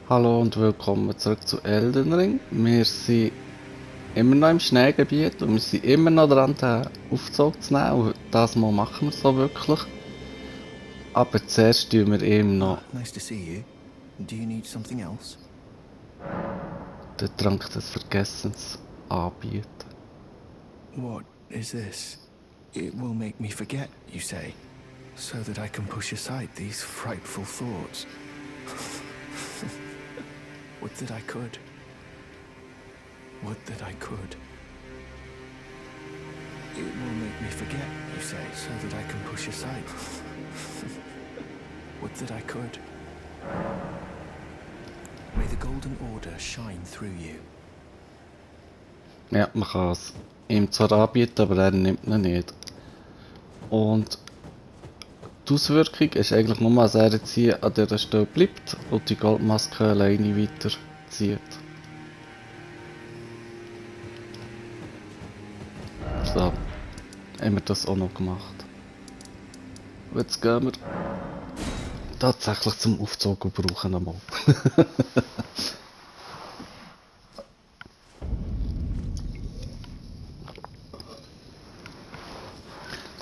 Hallo und willkommen zurück zu Elden Ring. Wir sind immer noch im Schneegebiet und wir sind immer noch dran, den Aufzug zu nehmen. Und das Mal machen wir es so wirklich. Aber zuerst tun wir ihm noch Nice to see you. Do you need something else? den Trank des Vergessens anbieten. What is this? It will make me forget, you say, so that I can push aside these frightful thoughts. Would that I could. Would that I could. It will make me forget, you say, so that I can push aside. Would that I could. May the Golden Order shine through you. Ja, man kann es ihm zwar anbieten, aber er nimmt ihn nicht. Und die Auswirkung ist eigentlich nur, dass er jetzt hier an dieser Stelle bleibt und die Goldmaske alleine weiterzieht. So, haben wir das auch noch gemacht. Und jetzt gehen wir tatsächlich zum Aufzug und brauchen einmal.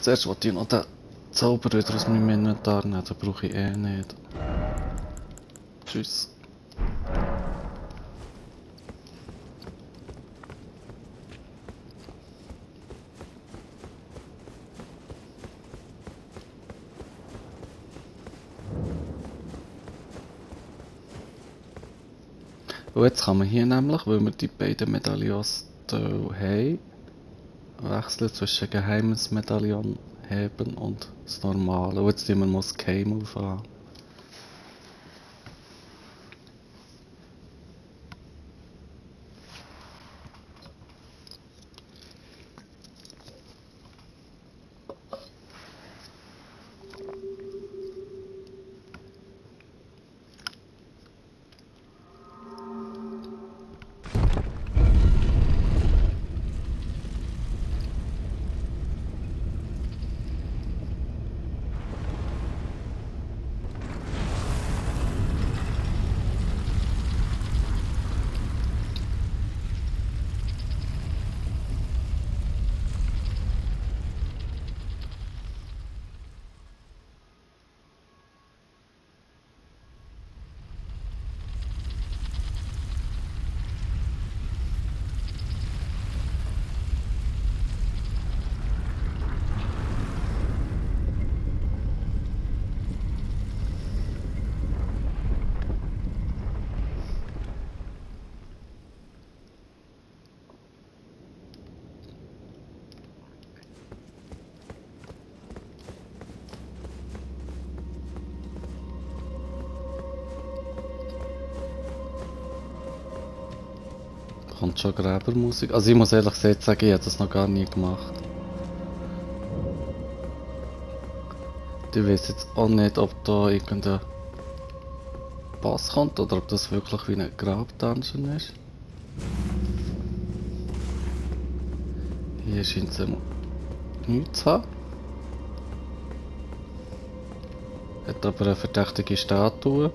Zuerst wollte ich noch den Zauber wieder aus meinem Inventar nehmen, den brauche ich eh nicht. Tschüss. Und jetzt kann man hier nämlich, weil wir die beiden Medaillons haben, wechseln zwischen geheimes Medaillon heben und das normale. Und jetzt tun wir mal das K-Move an. Kommt schon Gräbermusik. Also ich muss ehrlich gesagt sagen, ich habe das noch gar nie gemacht. Ich weiß jetzt auch nicht, ob da irgendein Boss kommt oder ob das wirklich wie ein Grabdungeon ist. Hier scheint es nichts zu haben. Hat aber eine verdächtige Statue.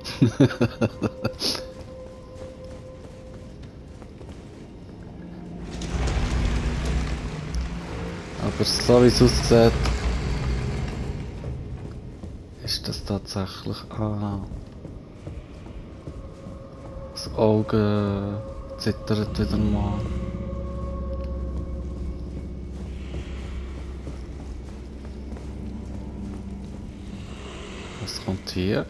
Aber so wie es aussieht, ist das tatsächlich... Ah. Das Auge zittert wieder mal. Was kommt hier?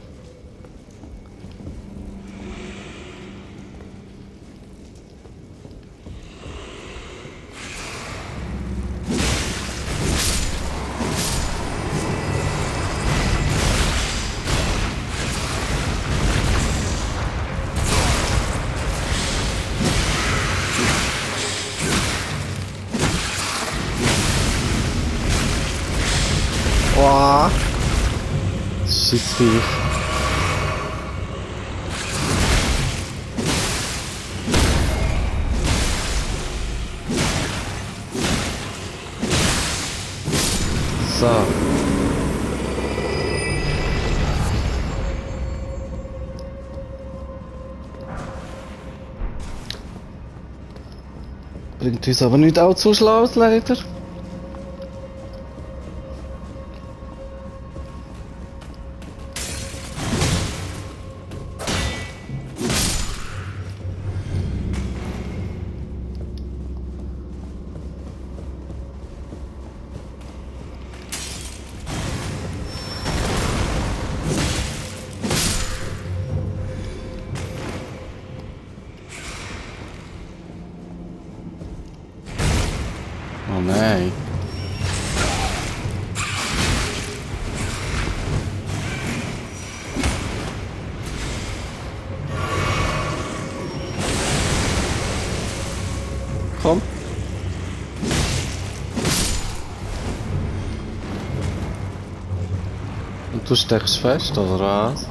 Boah! Schissviech. So. Bringt uns aber nicht allzu schlau, leider. Oh nein. Komm. Und du steckst fest, oder was?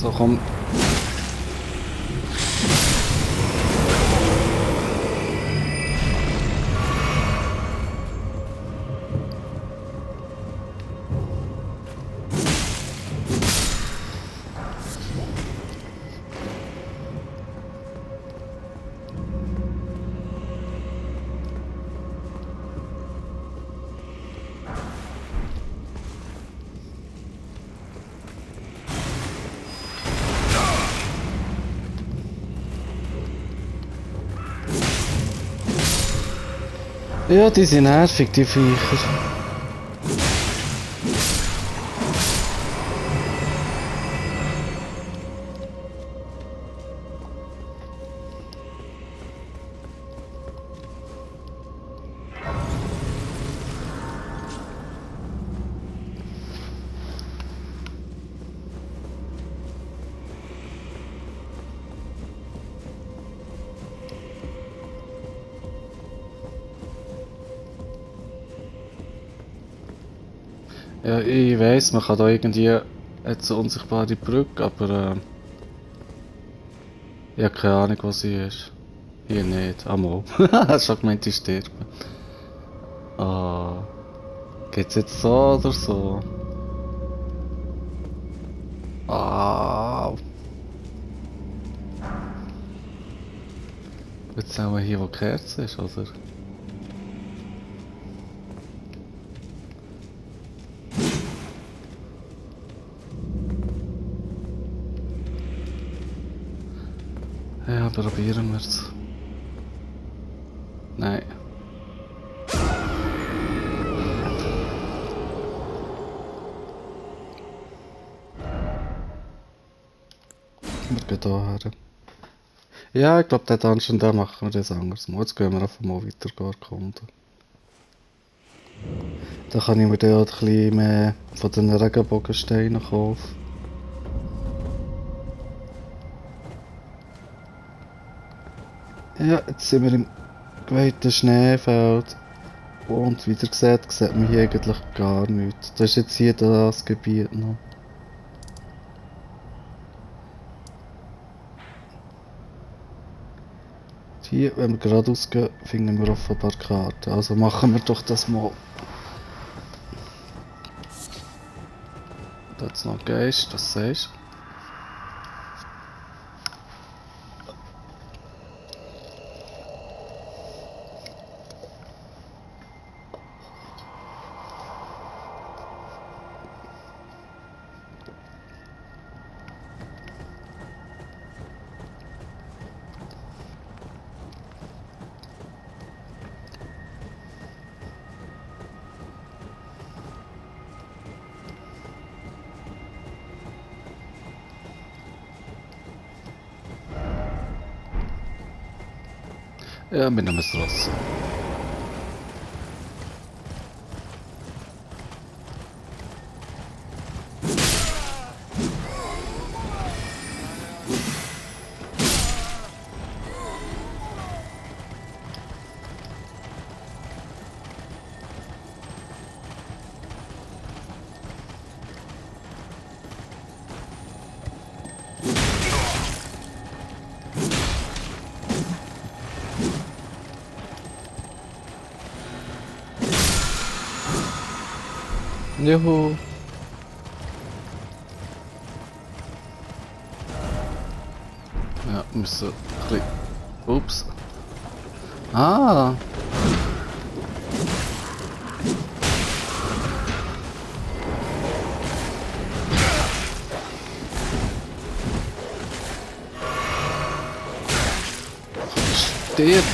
So, komm. Ja, die sind nervig, die Viecher. Ja, ich weiss, man kann da irgendwie jetzt eine unsichtbare Brücke, aber ich habe keine Ahnung, wo sie ist. Hier nicht. Ah, mal. Hast schon gemeint, ich sterbe. Ah. Geht's jetzt so oder so? Ah. Jetzt sind wir hier, wo die Kerze ist, oder? Ja, probieren wir's. Nein. Wir gehen hier her. Ja, ich glaube, den Dungeon, den machen wir das anders mal. Jetzt gehen wir einfach mal weiter erkunden. Dann kann ich mir dann auch ein bisschen mehr von den Regenbogensteinen kaufen. Ja, jetzt sind wir im geweihten Schneefeld. Und wie ihr seht, sieht man hier eigentlich gar nichts. Das ist jetzt hier das Gebiet noch. Hier, wenn wir geradeaus gehen, finden wir offenbar Karten. Also machen wir doch das mal. Da ist noch Geist, was sagst du? Ja, wir nehmen es raus. Juhu. Wir müssen ein bisschen... Ups. Ah! Stirb!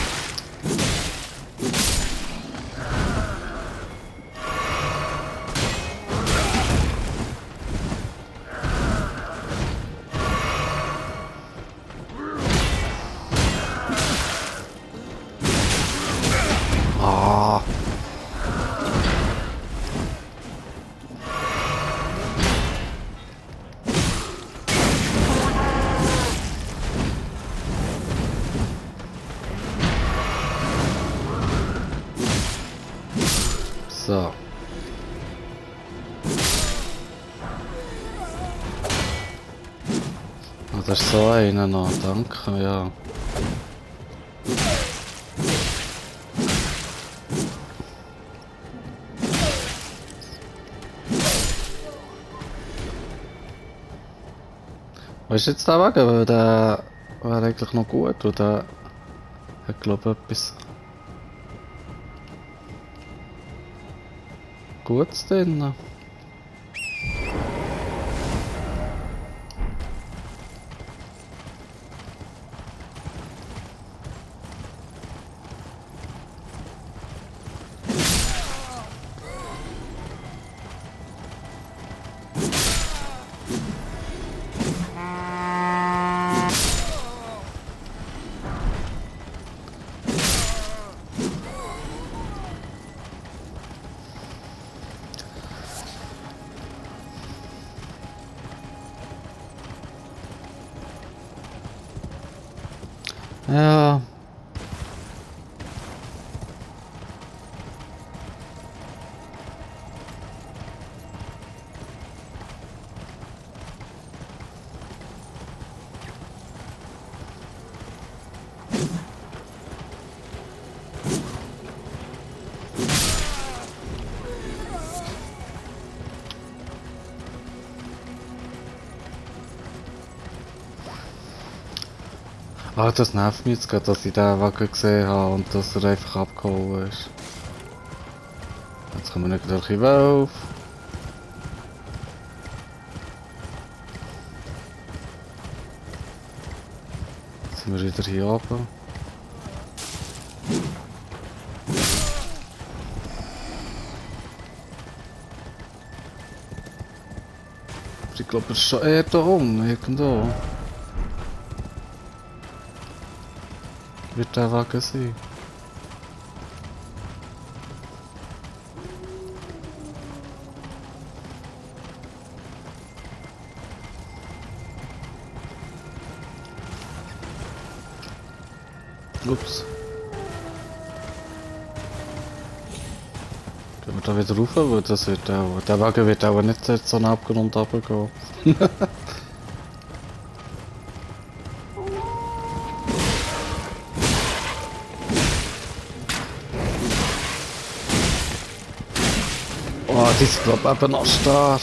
Ah! So. Ah, da ist so einer noch, danke, ja. Wo ist jetzt der Wagen? Weil der wäre eigentlich noch gut und der hat glaube ich etwas Gutes drin. Ja. Ah, das nervt mich jetzt gerade, dass ich den Wagen gesehen habe und dass er einfach abgehauen ist. Jetzt kommen wir nicht durch die Wölfe. Jetzt sind wir wieder hier oben. Ich glaube, er ist schon eher da unten, irgendwo. Wird der Wagen sein? Ups. Gehen wir da wieder rauf, weil das wird auch, der Wagen wird auch nicht so nah abgenommen und runtergehen. Oh, die ist glaube ich eben noch stark.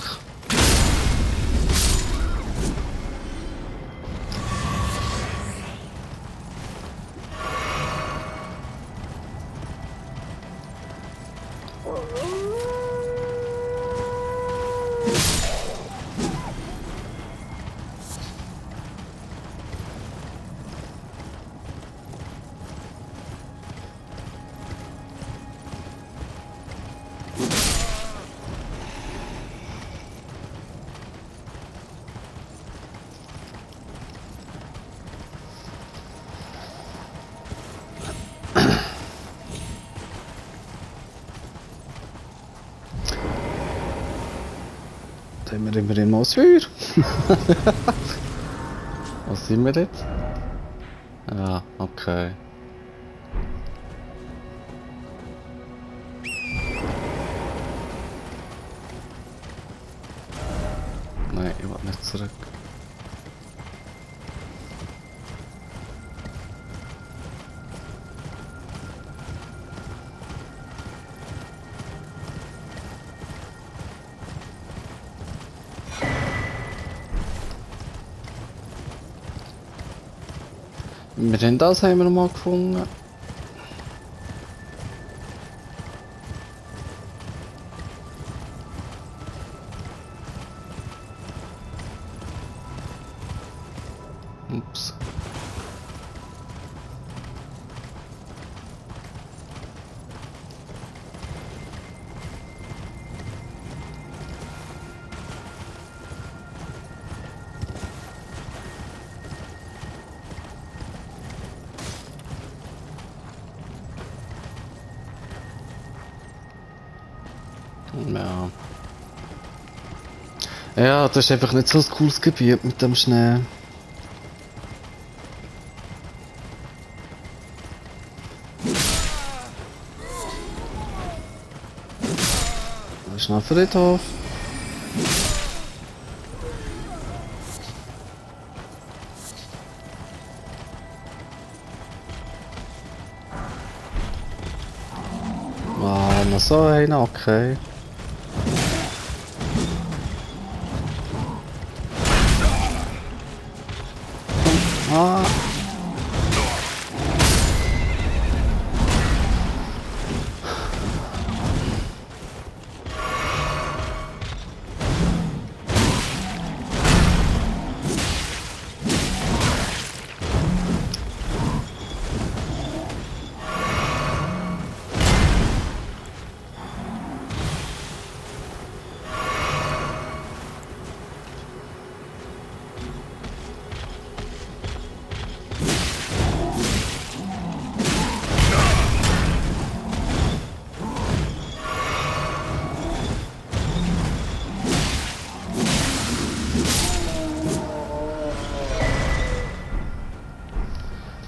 Da haben wir immerhin mal das Feuer. Was sind wir jetzt? Ja, okay. Nein, ich will nicht zurück. Das haben wir noch mal gefunden. Ups. Ja. Ja, das ist einfach nicht so ein cooles Gebiet mit dem Schnee. Da ist noch ein Friedhof. Wow, noch so einer, okay. Ah.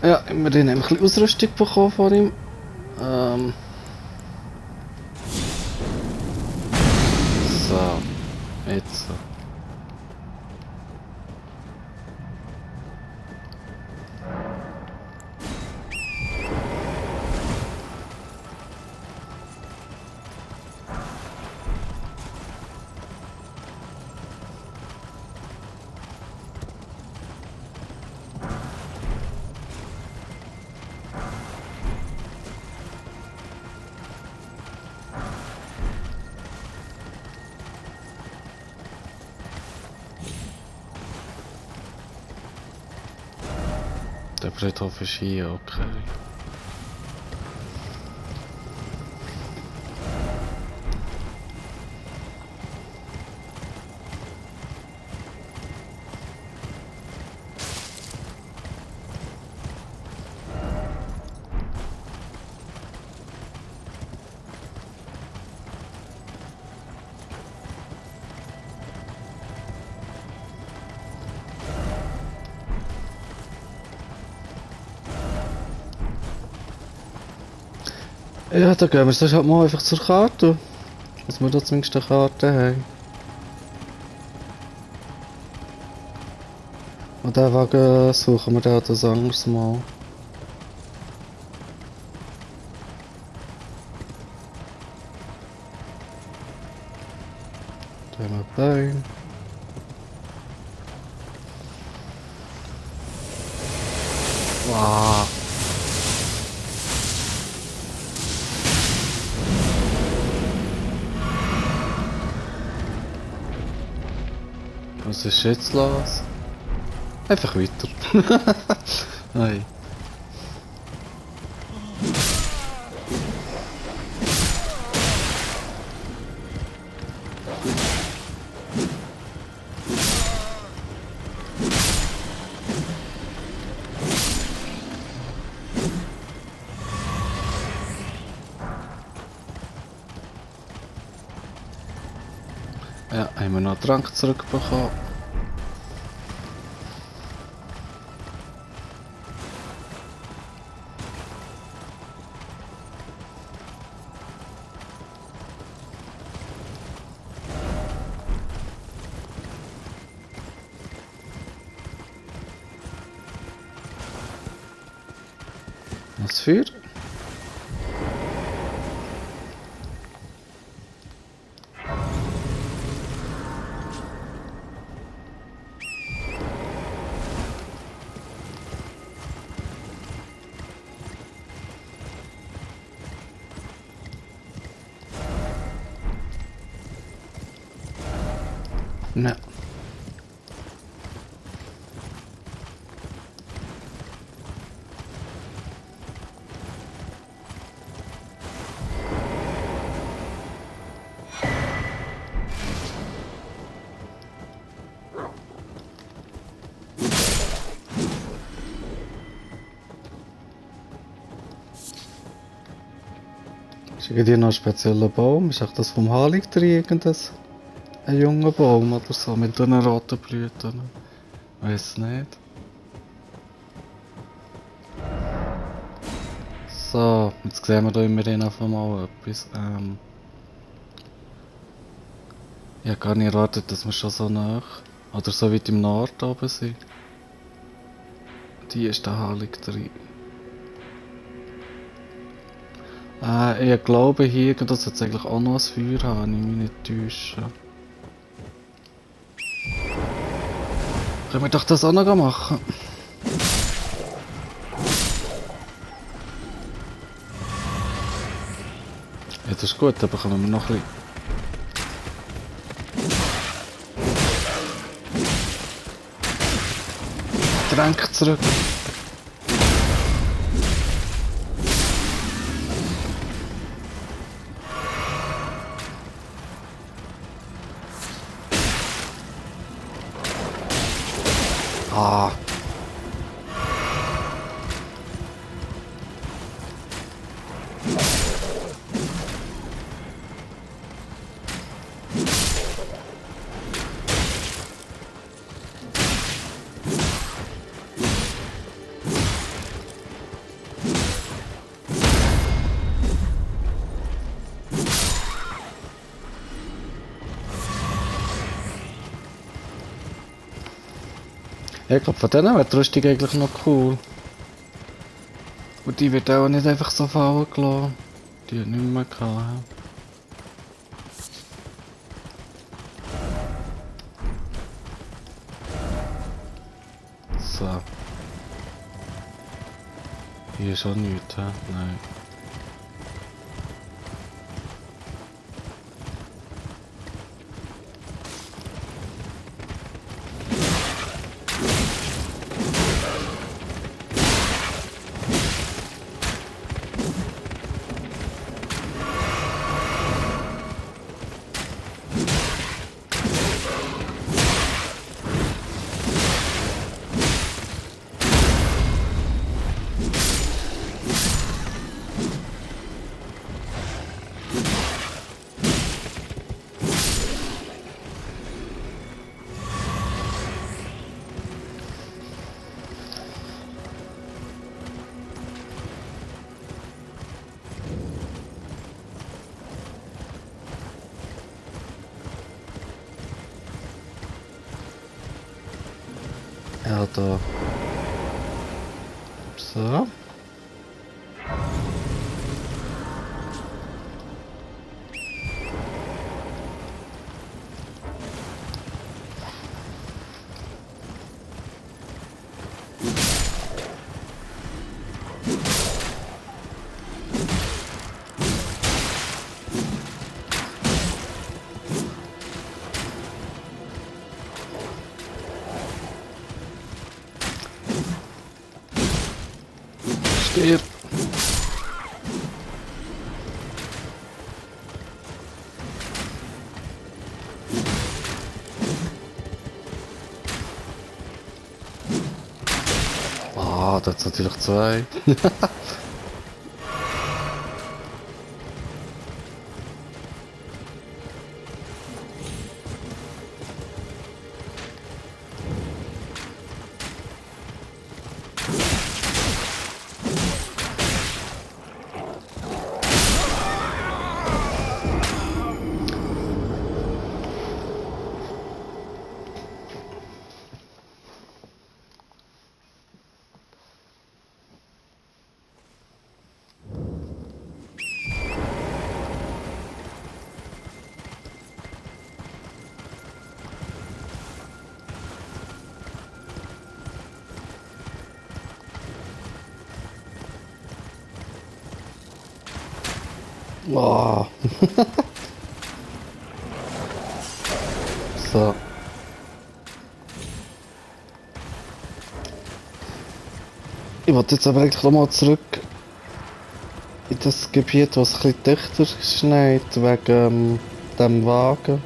Ja, immerhin haben wir ein bisschen Ausrüstung bekommen von ihm. So, jetzt. Der Friedhof ist hier, okay. Ja, dann gehen wir sonst halt mal einfach zur Karte. Dass wir da zumindest eine Karte haben. Und den Wagen suchen wir dann das anderes Mal. Da haben wir Bein. Wow. Was ist jetzt los? Einfach weiter. Nein. Ja, haben wir noch Trank zurückbekommen. Was für? Ja. Ist irgendwie noch ein spezieller Baum? Ist auch das vom Haarlichter irgendwas? Ein junger Baum oder so mit den roten Blüten? Weiß nicht. So, jetzt sehen wir da immerhin einfach mal etwas. Ich habe gar nicht erwartet, dass wir schon so nah oder so weit im Norden oben sind. Die ist der Haarlichter. Ich glaube hier, das jetzt eigentlich auch noch ein Feuer haben, wenn ich mich nicht täusche. Können wir doch das auch noch machen? Ja, das ist gut, dann bekommen wir noch ein bisschen Getränke zurück. Ah. Ja, ich glaube, von denen wäre die Rüstung eigentlich noch cool. Und die wird auch nicht einfach so fallen gelassen. Die hat nicht mehr gehabt. So. Hier ist auch nichts, hä? Nein. Ja, da. So. Stirb. Ah, das hat natürlich zwei. Oh. So. Ich wollte jetzt aber eigentlich nochmal zurück in das Gebiet, was ein bisschen dichter schneit, wegen dem Wagen.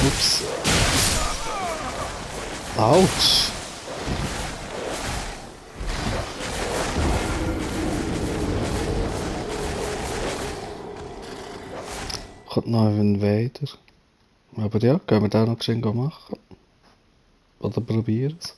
Ups. Autsch. Kommt noch ein Invader. Aber ja, gehen wir den noch geschehen machen. Oder probieren es.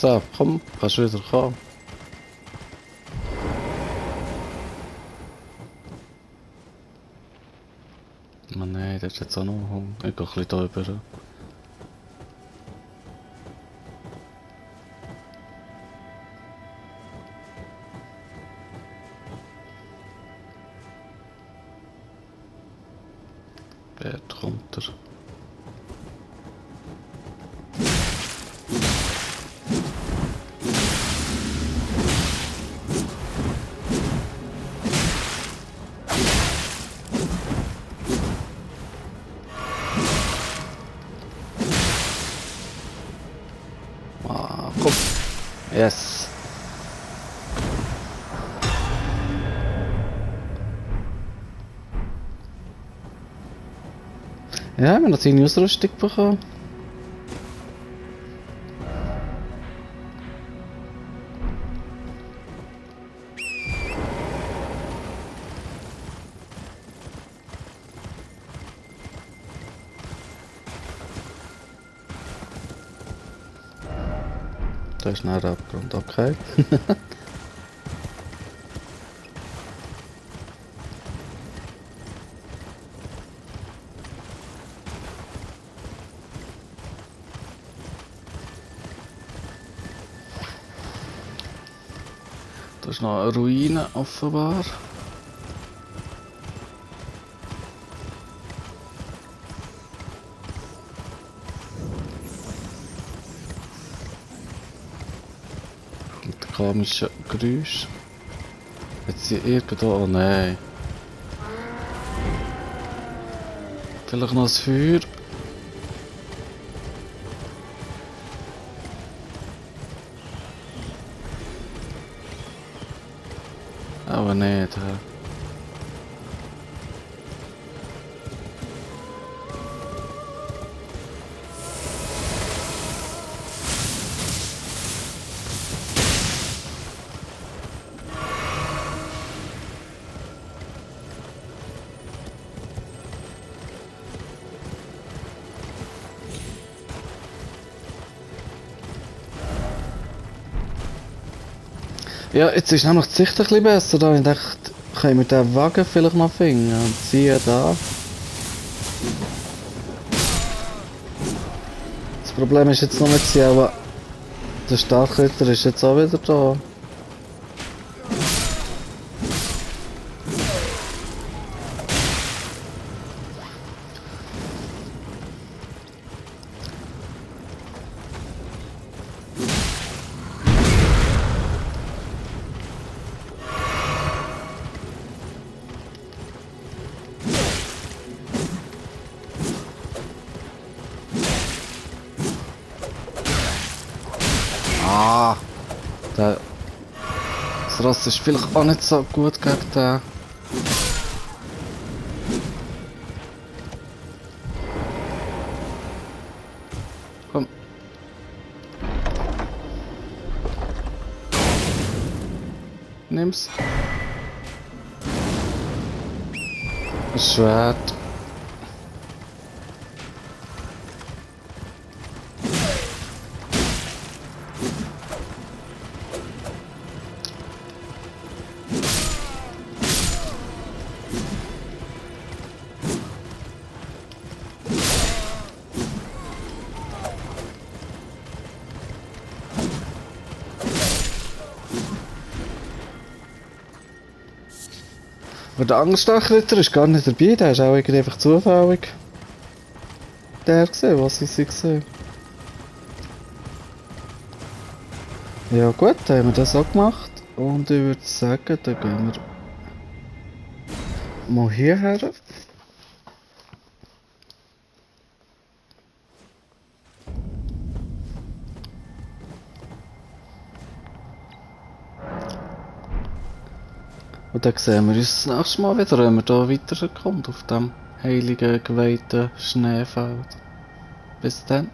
So, komm, kannst du wieder kommen. Oh nein, der ist jetzt auch noch Hunger. Ich gehe ein bisschen da rüber. Dort kommt er. Ah, komm. Yes. Ja, wir haben noch seine Ausrüstung bekommen. Da ist ein Abgrund, okay. Da ist noch eine Ruine offenbar. Mit komischen Geräusch. Jetzt hier irgendwo. Oh nein. Vielleicht noch das Feuer. Aber nicht. Hä? Ja, jetzt ist nämlich die Sicht ein bisschen besser. Da ich dachte, können wir den Wagen vielleicht noch finden. Und siehe da. Das Problem ist jetzt noch nicht, aber der Starkritter ist jetzt auch wieder da. Ah! Der... Das Ross ist vielleicht auch nicht so gut gegen den. Komm. Nimm's. Ein Schwert. Aber der Angstachritter ist gar nicht dabei, der ist auch irgendwie einfach zufällig der gesehen, was ich sie gesehen. Ja gut, dann haben wir das auch gemacht und ich würde sagen, dann gehen wir mal hierher. Und dann sehen wir uns das nächste Mal wieder, wenn wir hier weiterkommen auf dem heiligen, geweihten Schneefeld. Bis dann.